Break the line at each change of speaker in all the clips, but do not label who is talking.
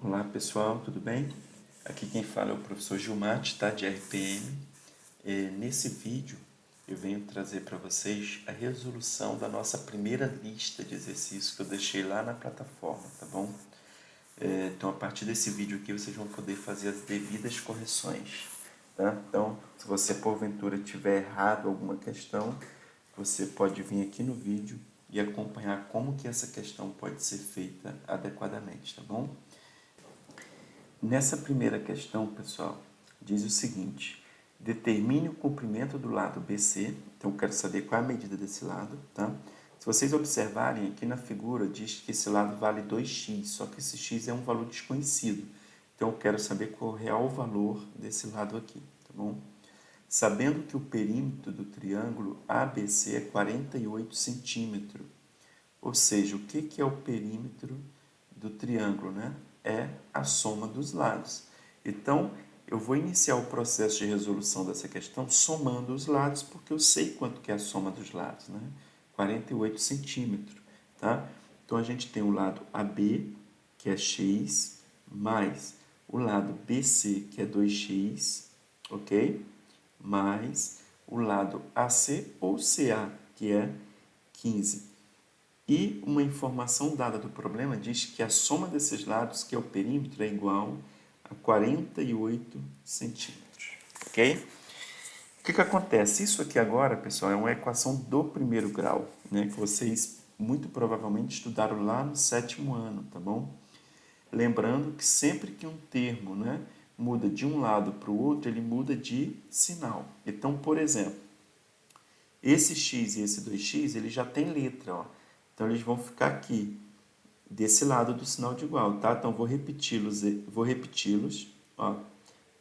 Olá pessoal, tudo bem? Aqui quem fala é o professor Gilmar, tá? De RPM. Nesse vídeo eu venho trazer para vocês a resolução da nossa primeira lista de exercícios que eu deixei lá na plataforma, tá bom? Então a partir desse vídeo aqui vocês vão poder fazer as devidas correções, tá? Então se você porventura tiver errado alguma questão, você pode vir aqui no vídeo e acompanhar como que essa questão pode ser feita adequadamente, tá bom? Nessa primeira questão, pessoal, diz o seguinte: determine o comprimento do lado BC. Então, eu quero saber qual é a medida desse lado, tá? Se vocês observarem aqui na figura, diz que esse lado vale 2x, só que esse x é um valor desconhecido. Então, eu quero saber qual é o real valor desse lado aqui, tá bom? Sabendo que o perímetro do triângulo ABC é 48 centímetros, ou seja, o que é o perímetro do triângulo, né? É a soma dos lados. Então, eu vou iniciar o processo de resolução dessa questão somando os lados, porque eu sei quanto que é a soma dos lados, né? 48 centímetros, tá? Então, a gente tem o lado AB, que é x, mais o lado BC, que é 2x, ok? Mais o lado AC ou CA, que é 15. E uma informação dada do problema diz que a soma desses lados, que é o perímetro, é igual a 48 centímetros. Ok? O que acontece? Isso aqui agora, pessoal, é uma equação do primeiro grau, né? Que vocês muito provavelmente estudaram lá no 7º ano, tá bom? Lembrando que sempre que um termo, né, muda de um lado para o outro, ele muda de sinal. Então, por exemplo, esse x e esse 2x, ele já tem letra, ó. Então, eles vão ficar aqui, desse lado do sinal de igual, tá? Então, vou repeti-los, ó,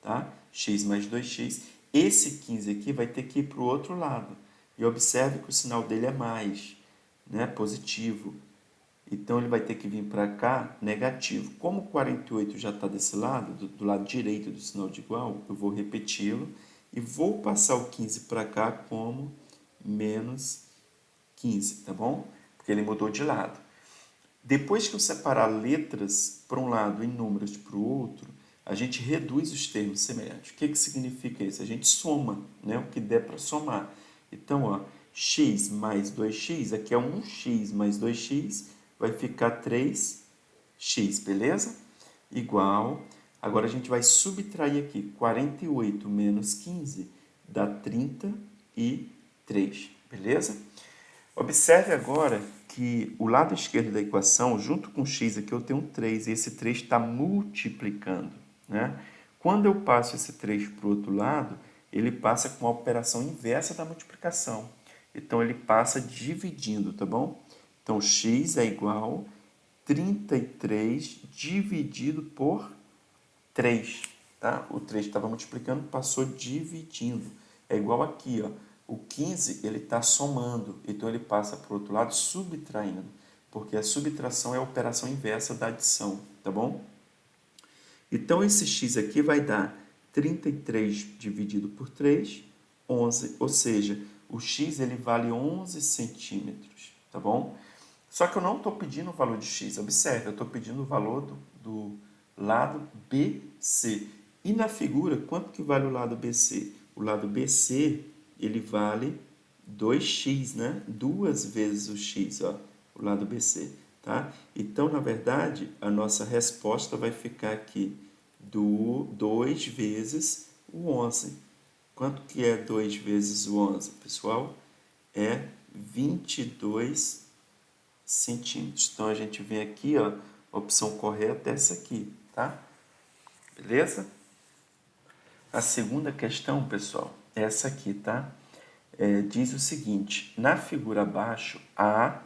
tá? X mais 2x. Esse 15 aqui vai ter que ir para o outro lado. E observe que o sinal dele é mais, né? Positivo. Então, ele vai ter que vir para cá, negativo. Como o 48 já está desse lado, do lado direito do sinal de igual, eu vou repeti-lo e vou passar o 15 para cá como menos 15, tá bom? Porque ele mudou de lado. Depois que eu separar letras para um lado e números para o outro, a gente reduz os termos semelhantes. O que significa isso? A gente soma, né? O que der para somar. Então, ó, x mais 2x, aqui é 1x mais 2x, vai ficar 3x, beleza? Igual, agora a gente vai subtrair aqui, 48 menos 15 dá 33, beleza? Observe agora que o lado esquerdo da equação, junto com x aqui, eu tenho um 3, e esse 3 está multiplicando, né? Quando eu passo esse 3 para o outro lado, ele passa com a operação inversa da multiplicação. Então, ele passa dividindo, tá bom? Então, x é igual a 33 dividido por 3, tá? O 3 estava multiplicando, passou dividindo. É igual aqui, ó. O 15 ele está somando, então ele passa para o outro lado subtraindo, porque a subtração é a operação inversa da adição, tá bom? Então esse x aqui vai dar 33 dividido por 3, 11, ou seja, o x ele vale 11 centímetros, tá bom? Só que eu não estou pedindo o valor de x, observe, eu estou pedindo o valor do lado BC. E na figura, quanto que vale o lado BC? O lado BC, ele vale 2x, né? 2 vezes o x, ó, o lado BC, tá? Então, na verdade, a nossa resposta vai ficar aqui do 2 vezes o 11. Quanto que é 2 vezes o 11, pessoal? É 22 centímetros. Então, a gente vem aqui, ó, a opção correta é essa aqui, tá? Beleza? A segunda questão, pessoal, é essa aqui, tá? Diz o seguinte: na figura abaixo, há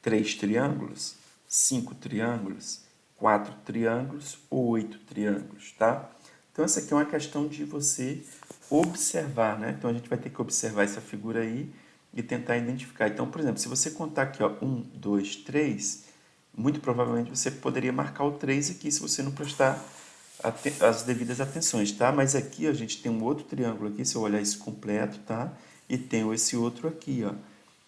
3 triângulos, 5 triângulos, 4 triângulos ou 8 triângulos, tá? Então, essa aqui é uma questão de você observar, né? Então, a gente vai ter que observar essa figura aí e tentar identificar. Então, por exemplo, se você contar aqui, ó, 1, 2, 3, muito provavelmente você poderia marcar o 3 aqui, se você não prestar as devidas atenções, tá? Mas aqui a gente tem um outro triângulo aqui, se eu olhar isso completo, tá? E tem esse outro aqui, ó.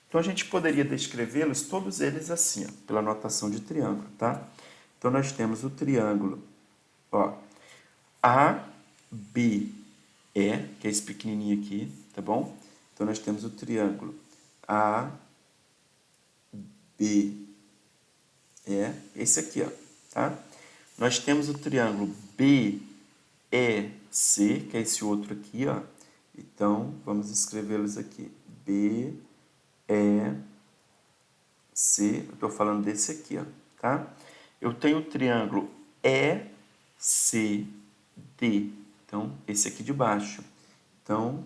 Então, a gente poderia descrevê-los, todos eles assim, ó, pela notação de triângulo, tá? Então, nós temos o triângulo, ó, ABE, que é esse pequenininho aqui, tá bom? Então, nós temos o triângulo ABE, esse aqui, ó, tá? Nós temos o triângulo BEC, que é esse outro aqui, ó. Então, vamos escrevê-los aqui. BEC, eu estou falando desse aqui, ó, tá? Eu tenho o triângulo ECD, então, esse aqui de baixo. Então,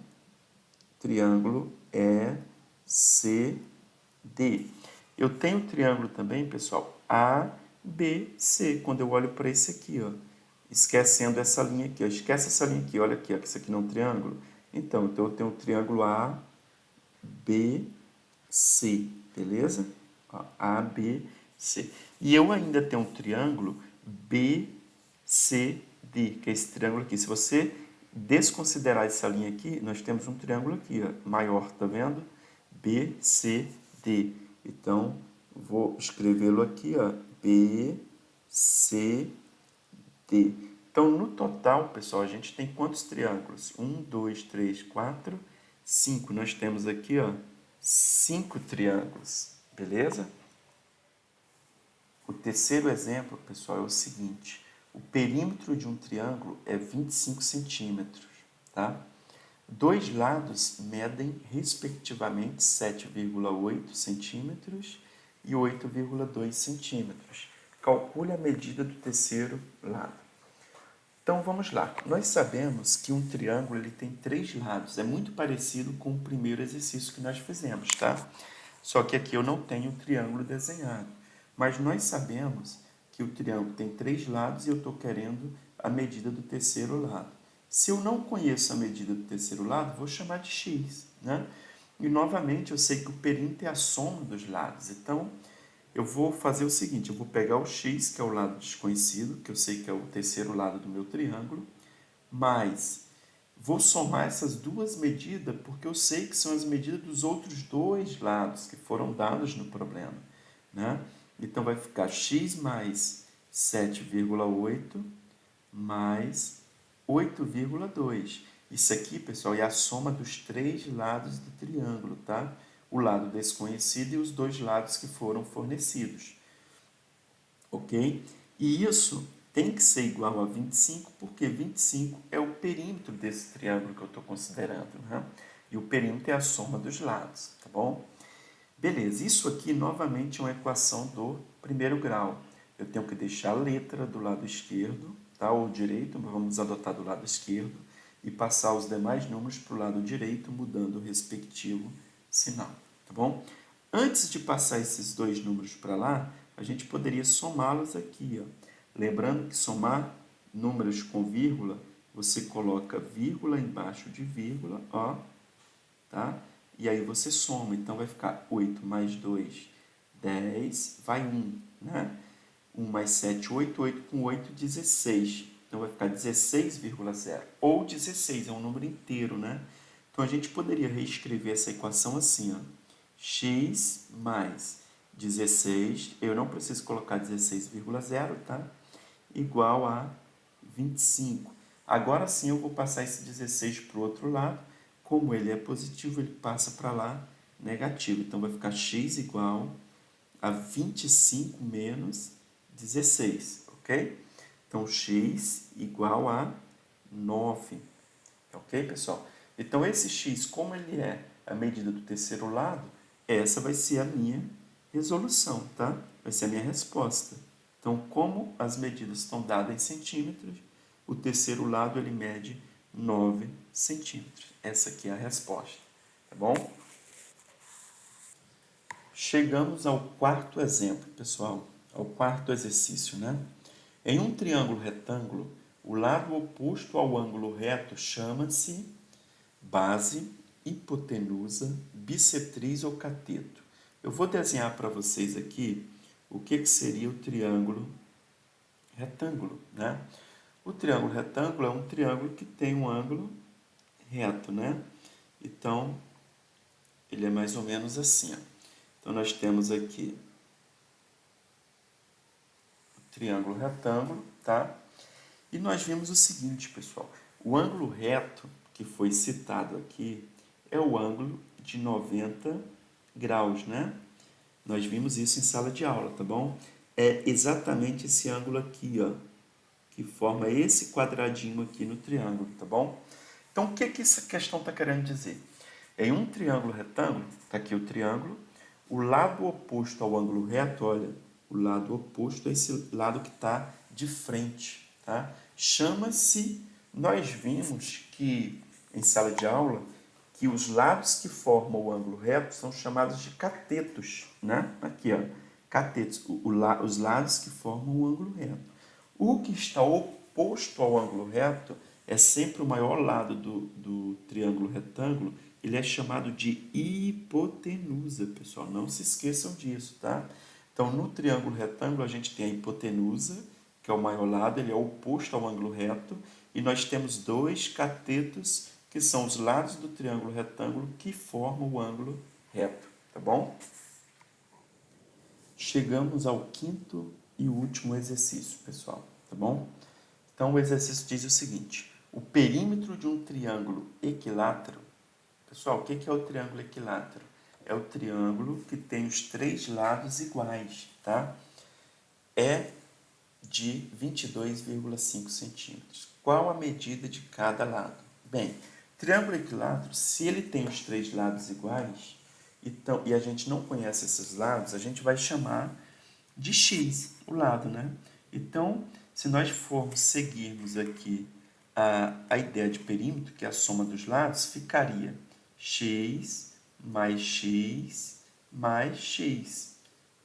triângulo ECD. Eu tenho o triângulo também, pessoal, ABC, quando eu olho para esse aqui, ó, esquecendo essa linha aqui, ó, esquece essa linha aqui, olha aqui, ó, que isso aqui não é um triângulo. Então eu tenho o triângulo ABC, beleza? Ó, ABC. E eu ainda tenho um triângulo BCD, que é esse triângulo aqui. Se você desconsiderar essa linha aqui, nós temos um triângulo aqui, ó, maior, tá vendo? BCD. Então, vou escrevê-lo aqui, ó, BCD. Então, no total, pessoal, a gente tem quantos triângulos? 1, 2, 3, 4, 5. Nós temos aqui, ó, 5 triângulos, beleza? O terceiro exemplo, pessoal, é o seguinte. O perímetro de um triângulo é 25 centímetros, tá? Dois lados medem, respectivamente, 7,8 centímetros e 8,2 centímetros. Calcule a medida do terceiro lado. Então, vamos lá. Nós sabemos que um triângulo ele tem 3 lados. É muito parecido com o primeiro exercício que nós fizemos, tá? Só que aqui eu não tenho o triângulo desenhado. Mas nós sabemos que o triângulo tem 3 lados e eu estou querendo a medida do terceiro lado. Se eu não conheço a medida do terceiro lado, vou chamar de x, né? E, novamente, eu sei que o perímetro é a soma dos lados. Então, eu vou fazer o seguinte, eu vou pegar o x, que é o lado desconhecido, que eu sei que é o terceiro lado do meu triângulo, mas vou somar essas duas medidas, porque eu sei que são as medidas dos outros dois lados que foram dados no problema, né? Então, vai ficar x mais 7,8 mais 8,2. Isso aqui, pessoal, é a soma dos 3 lados do triângulo, tá? O lado desconhecido e os 2 lados que foram fornecidos. Ok? E isso tem que ser igual a 25, porque 25 é o perímetro desse triângulo que eu estou considerando, né? E o perímetro é a soma dos lados, tá bom? Beleza, isso aqui novamente é uma equação do primeiro grau. Eu tenho que deixar a letra do lado esquerdo, tá? Ou direito, mas vamos adotar do lado esquerdo, e passar os demais números para o lado direito, mudando o respectivo sinal, tá bom? Antes de passar esses dois números para lá, a gente poderia somá-los aqui, ó. Lembrando que somar números com vírgula, você coloca vírgula embaixo de vírgula, ó, tá? E aí você soma, então vai ficar 8 mais 2, 10, vai 1, né? 1 mais 7, 8, 8 com 8, 16. Então vai ficar 16,0. Ou 16, é um número inteiro, né? Então a gente poderia reescrever essa equação assim, ó. X mais 16, eu não preciso colocar 16,0, tá? Igual a 25. Agora sim eu vou passar esse 16 para o outro lado. Como ele é positivo, ele passa para lá negativo. Então, vai ficar x igual a 25 menos 16, ok? Então, x igual a 9, ok, pessoal? Então, esse x, como ele é a medida do terceiro lado, essa vai ser a minha resolução, tá? Vai ser a minha resposta. Então, como as medidas estão dadas em centímetros, o terceiro lado ele mede 9 centímetros. Essa aqui é a resposta, tá bom? Chegamos ao quarto exemplo, pessoal, ao quarto exercício, né? Em um triângulo retângulo, o lado oposto ao ângulo reto chama-se base, hipotenusa, bissetriz ou cateto. Eu vou desenhar para vocês aqui o que seria o triângulo retângulo, né? O triângulo retângulo é um triângulo que tem um ângulo reto, né? Então, ele é mais ou menos assim, ó. Então, nós temos aqui o triângulo retângulo, tá? E nós vimos o seguinte, pessoal. O ângulo reto que foi citado aqui é o ângulo de 90 graus, né? Nós vimos isso em sala de aula, tá bom? É exatamente esse ângulo aqui, ó, que forma esse quadradinho aqui no triângulo, tá bom? Então, o que que essa questão está querendo dizer? Em um triângulo retângulo, está aqui o triângulo, o lado oposto ao ângulo reto, olha, o lado oposto é esse lado que está de frente, tá? Chama-se, nós vimos que, em sala de aula, que os lados que formam o ângulo reto são chamados de catetos, né? Aqui, ó, catetos, os lados que formam o ângulo reto. O que está oposto ao ângulo reto é sempre o maior lado do triângulo retângulo, ele é chamado de hipotenusa, pessoal. Não se esqueçam disso, tá? Então, no triângulo retângulo, a gente tem a hipotenusa, que é o maior lado, ele é oposto ao ângulo reto, e nós temos dois catetos, que são os lados do triângulo retângulo, que formam o ângulo reto, tá bom? Chegamos ao quinto e último exercício, pessoal, tá bom? Então, o exercício diz o seguinte: o perímetro de um triângulo equilátero. Pessoal, o que é o triângulo equilátero? É o triângulo que tem os três lados iguais, tá? É de 22,5 centímetros. Qual a medida de cada lado? Bem, triângulo equilátero, se ele tem os três lados iguais, então, e a gente não conhece esses lados, a gente vai chamar de x, o lado, né? Então, se nós formos seguirmos aqui a ideia de perímetro, que é a soma dos lados, ficaria x mais x mais x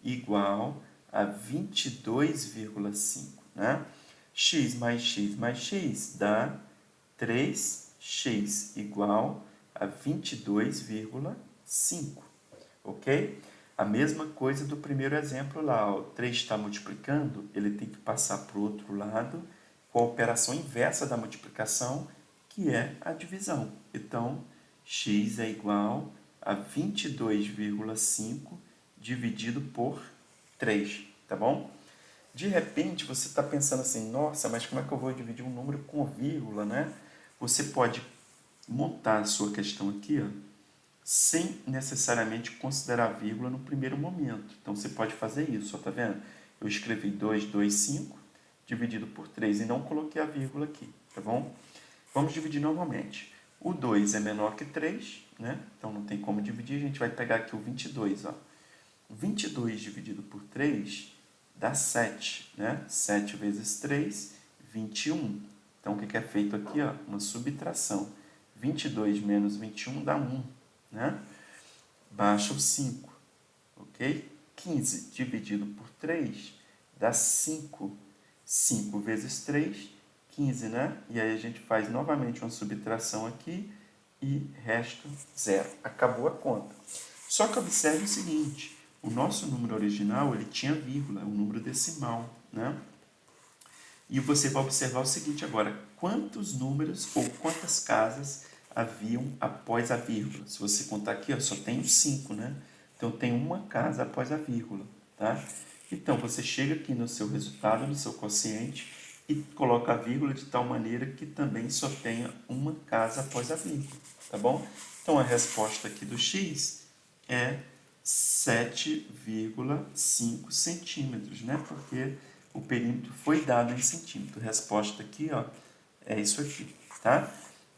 igual a 22,5, né? X mais x dá 3x igual a 22,5, ok? A mesma coisa do primeiro exemplo lá, o 3 está multiplicando, ele tem que passar para o outro lado com a operação inversa da multiplicação, que é a divisão. Então, x é igual a 22,5 dividido por 3, tá bom? De repente, você está pensando assim, nossa, mas como é que eu vou dividir um número com vírgula, né? Você pode montar a sua questão aqui, ó, sem necessariamente considerar a vírgula no primeiro momento. Então, você pode fazer isso, ó, tá vendo? Eu escrevi 225 dividido por 3 e não coloquei a vírgula aqui, tá bom? Vamos dividir normalmente. O 2 é menor que 3, né? Então não tem como dividir, a gente vai pegar aqui o 22, ó. 22 dividido por 3 dá 7, né? 7 vezes 3, 21. Então o que é feito aqui, ó? Uma subtração. 22 menos 21 dá 1, né? Baixa o 5, ok? 15 dividido por 3 dá 5. 5 vezes 3, 15, né? E aí a gente faz novamente uma subtração aqui e resto 0. Acabou a conta. Só que observe o seguinte, o nosso número original, ele tinha vírgula, um número decimal, né? E você vai observar o seguinte agora, quantos números ou quantas casas haviam após a vírgula? Se você contar aqui, ó, só tem 5, né? Então, tem uma casa após a vírgula, tá? Então, você chega aqui no seu resultado, no seu quociente, e coloca a vírgula de tal maneira que também só tenha uma casa após a vírgula, tá bom? Então, a resposta aqui do x é 7,5 centímetros, né? Porque o perímetro foi dado em centímetro. A resposta aqui, ó, é isso aqui, tá?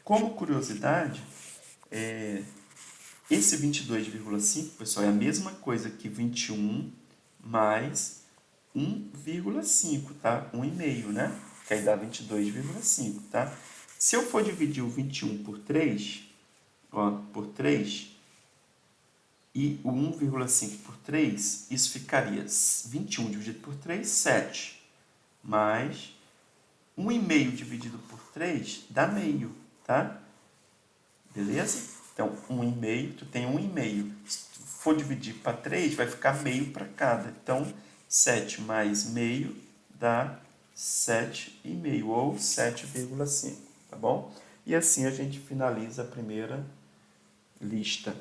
Como curiosidade, esse 22,5, pessoal, é a mesma coisa que 21 mais 1,5, tá? 1,5, né? Que aí dá 22,5, tá? Se eu for dividir o 21 por 3, ó, por 3, e o 1,5 por 3, isso ficaria 21 dividido por 3, 7. Mais 1,5 dividido por 3 dá meio, tá? Beleza? Então, 1,5, tu tem 1,5. Se tu for dividir para 3, vai ficar meio para cada. Então, 7 mais meio dá 7,5 ou 7,5, tá bom? E assim a gente finaliza a primeira lista.